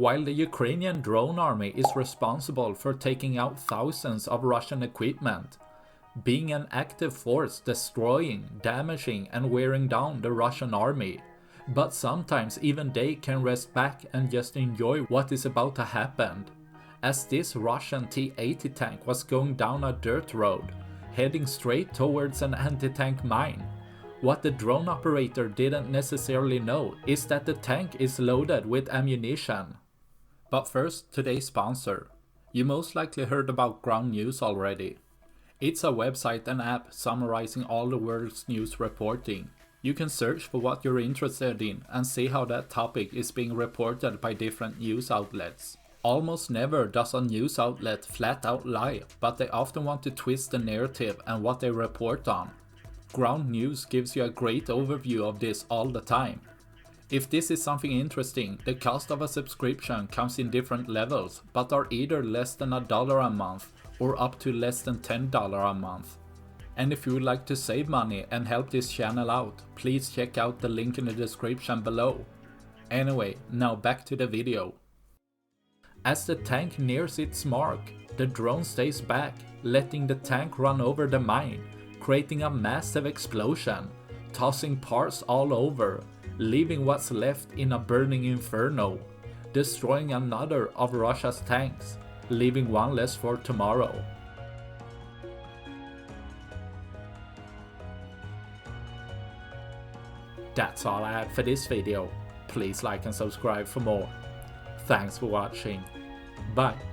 While the Ukrainian drone army is responsible for taking out thousands of Russian equipment, being an active force destroying, damaging and wearing down the Russian army. But sometimes even they can rest back and just enjoy what is about to happen. As this Russian T-80 tank was going down a dirt road, heading straight towards an anti-tank mine. What the drone operator didn't necessarily know is that the tank is loaded with ammunition. But first, today's sponsor. You most likely heard about Ground News already. It's a website and app summarizing all the world's news reporting. You can search for what you're interested in and see how that topic is being reported by different news outlets. Almost never does a news outlet flat out lie, but they often want to twist the narrative and what they report on. Ground News gives you a great overview of this all the time. If this is something interesting, the cost of a subscription comes in different levels, but are either less than $1 a month or up to less than $10 a month. And if you would like to save money and help this channel out, please check out the link in the description below. Anyway, now back to the video. As the tank nears its mark, the drone stays back, letting the tank run over the mine, creating a massive explosion, tossing parts all over, leaving what's left in a burning inferno, destroying another of Russia's tanks, leaving one less for tomorrow. That's all I have for this video. Please like and subscribe for more. Thanks for watching. Bye.